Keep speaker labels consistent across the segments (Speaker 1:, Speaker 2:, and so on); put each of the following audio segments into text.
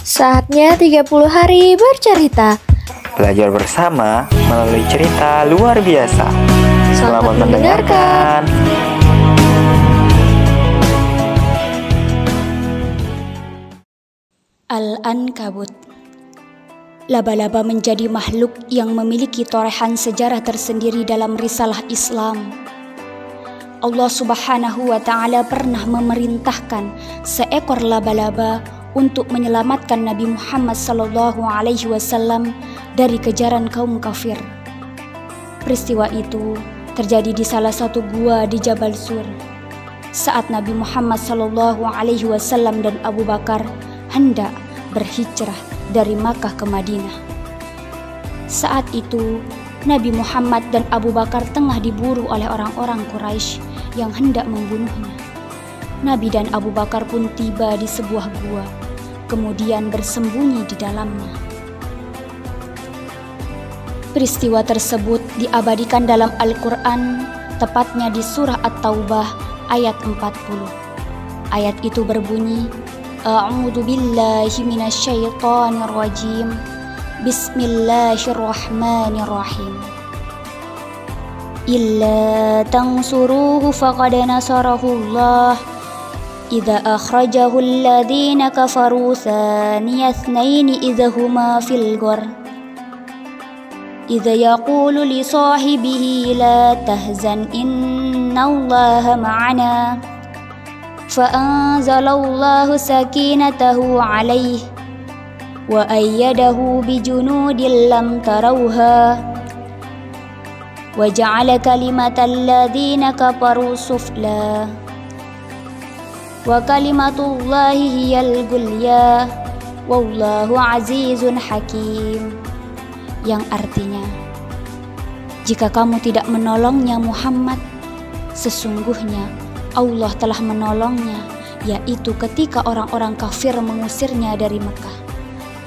Speaker 1: Saatnya 30 hari bercerita.
Speaker 2: Belajar bersama melalui cerita luar biasa.
Speaker 1: Selamat mendengarkan.
Speaker 3: Al-Ankabut. Laba-laba menjadi makhluk yang memiliki torehan sejarah tersendiri dalam risalah Islam. Allah Subhanahu wa Ta'ala pernah memerintahkan seekor laba-laba untuk menyelamatkan Nabi Muhammad SAW dari kejaran kaum kafir. Peristiwa itu terjadi di salah satu gua di Jabal Sur saat Nabi Muhammad SAW dan Abu Bakar hendak berhijrah dari Makkah ke Madinah. Saat itu Nabi Muhammad dan Abu Bakar tengah diburu oleh orang-orang Quraisy yang hendak membunuhnya. Nabi dan Abu Bakar pun tiba di sebuah gua, kemudian bersembunyi di dalamnya. Peristiwa tersebut diabadikan dalam Al-Quran, tepatnya di surah At-Taubah ayat 40. Ayat itu berbunyi, A'udzu billahi minasyaitonir rajim. Bismillahirrahmanirrahim. Illa tansuruhu faqad nasarahullah idza akhrajahu alladhina kafaru thaniya itsnaini idza huma fil ghar idza yaqulu li sahibihi la tahzan innallaha ma'ana fa'anzalallahu sakinatahu alaihi wa ayyadahu bijunudin lam tarawha wa ja'ala kalimatal ladzina kafaru sufla wa kalimatullahi hiyal gulya wallahu azizun hakim, yang artinya, jika kamu tidak menolongnya Muhammad, sesungguhnya Allah telah menolongnya, yaitu ketika orang-orang kafir mengusirnya dari Mekah,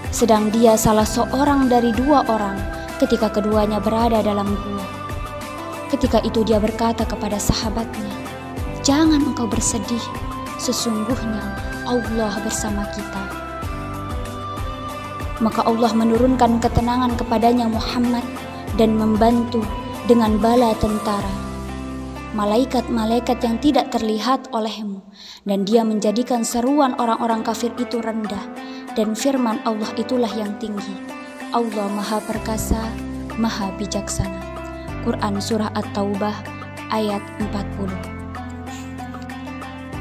Speaker 3: sedang dia salah seorang dari dua orang ketika keduanya berada dalam gua. Ketika itu dia berkata kepada sahabatnya, jangan engkau bersedih, sesungguhnya Allah bersama kita. Maka Allah menurunkan ketenangan kepadanya Muhammad dan membantu dengan bala tentara, malaikat-malaikat yang tidak terlihat olehmu, dan dia menjadikan seruan orang-orang kafir itu rendah, dan firman Allah itulah yang tinggi. Allah Maha Perkasa, Maha Bijaksana. Quran Surah At-Taubah ayat 40.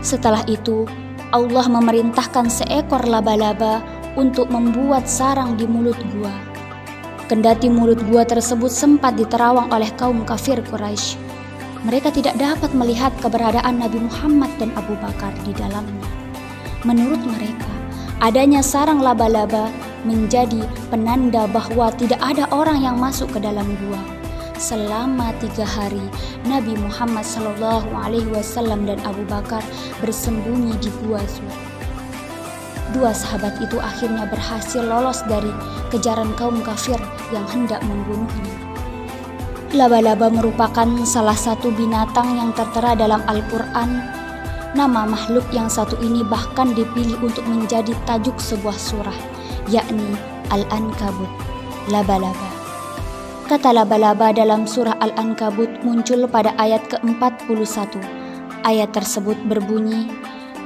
Speaker 3: Setelah itu Allah memerintahkan seekor laba-laba untuk membuat sarang di mulut gua. Kendati mulut gua tersebut sempat diterawang oleh kaum kafir Quraisy, mereka tidak dapat melihat keberadaan Nabi Muhammad dan Abu Bakar di dalamnya. Menurut mereka, adanya sarang laba-laba menjadi penanda bahwa tidak ada orang yang masuk ke dalam gua. Selama 3 hari, Nabi Muhammad SAW dan Abu Bakar bersembunyi di gua Sur. Dua sahabat itu akhirnya berhasil lolos dari kejaran kaum kafir yang hendak membunuhnya. Laba-laba merupakan salah satu binatang yang tertera dalam Al-Quran. Nama makhluk yang satu ini bahkan dipilih untuk menjadi tajuk sebuah surah, yakni Al-Ankabut, laba-laba. Kata laba-laba dalam surah Al-Ankabut muncul pada ayat ke-41. Ayat tersebut berbunyi,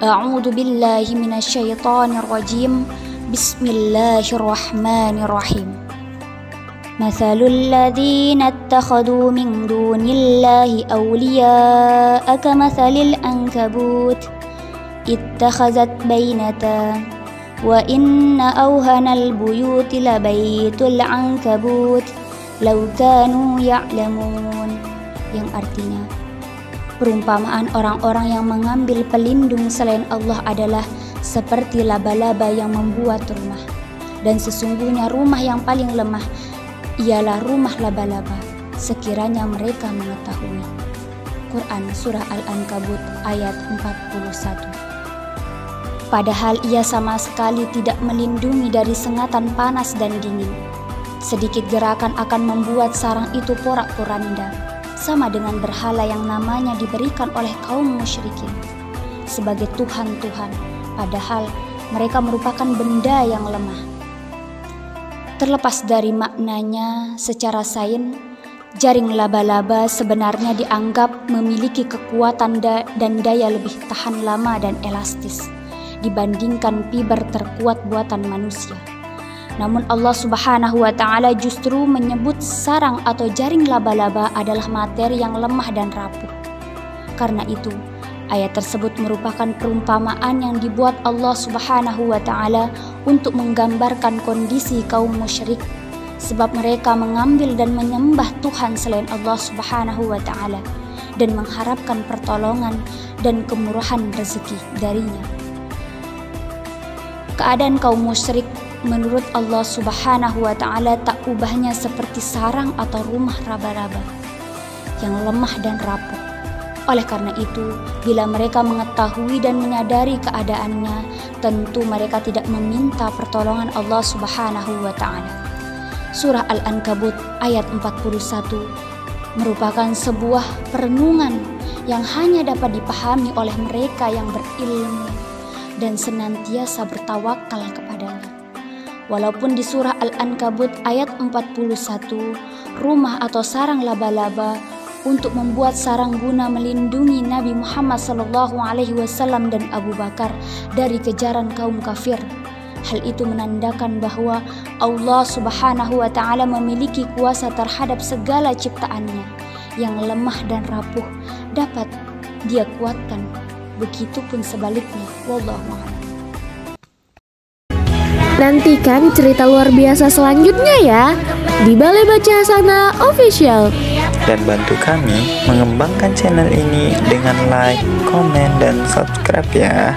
Speaker 3: A'udzu billahi minasyaitonir rajim. Bismillahirrahmanirrahim. Mathalul ladzina ittakhadhu min dunillahi awliya'a kamathalil ankabut ittakhazat bainata wa inna awhanal buyuti labaitul ankabut law kanu ya'lamun, yang artinya, perumpamaan orang-orang yang mengambil pelindung selain Allah adalah seperti laba-laba yang membuat rumah, dan sesungguhnya rumah yang paling lemah ialah rumah laba-laba, sekiranya mereka mengetahui. Quran Surah Al-Ankabut ayat 41. Padahal ia sama sekali tidak melindungi dari sengatan panas dan dingin. Sedikit gerakan akan membuat sarang itu porak-poranda, sama dengan berhala yang namanya diberikan oleh kaum musyrikin sebagai Tuhan-Tuhan, padahal mereka merupakan benda yang lemah. Terlepas dari maknanya secara sains, jaring laba-laba sebenarnya dianggap memiliki kekuatan dan daya lebih tahan lama dan elastis dibandingkan fiber terkuat buatan manusia. Namun Allah Subhanahu wa Ta'ala justru menyebut sarang atau jaring laba-laba adalah materi yang lemah dan rapuh. Karena itu, ayat tersebut merupakan perumpamaan yang dibuat Allah Subhanahu wa Ta'ala untuk menggambarkan kondisi kaum musyrik, sebab mereka mengambil dan menyembah Tuhan selain Allah Subhanahu wa Ta'ala dan mengharapkan pertolongan dan kemurahan rezeki darinya. Keadaan kaum musyrik menurut Allah Subhanahu wa Ta'ala tak ubahnya seperti sarang atau rumah raba-raba yang lemah dan rapuh. Oleh karena itu, bila mereka mengetahui dan menyadari keadaannya, tentu mereka tidak meminta pertolongan Allah Subhanahu wa Ta'ala. Surah Al-Ankabut ayat 41 merupakan sebuah perenungan yang hanya dapat dipahami oleh mereka yang berilmu dan senantiasa bertawakal kepadanya. Walaupun di surah Al-Ankabut ayat 41, rumah atau sarang laba-laba untuk membuat sarang guna melindungi Nabi Muhammad SAW dan Abu Bakar dari kejaran kaum kafir. Hal itu menandakan bahwa Allah Subhanahu wa Ta'ala memiliki kuasa terhadap segala ciptaannya yang lemah dan rapuh dapat Dia kuatkan. Begitupun sebaliknya. Wallahu a'lam.
Speaker 1: Nantikan cerita luar biasa selanjutnya ya di Balai Baca Hasanah Official.
Speaker 2: Dan bantu kami mengembangkan channel ini dengan like, komen, dan subscribe ya.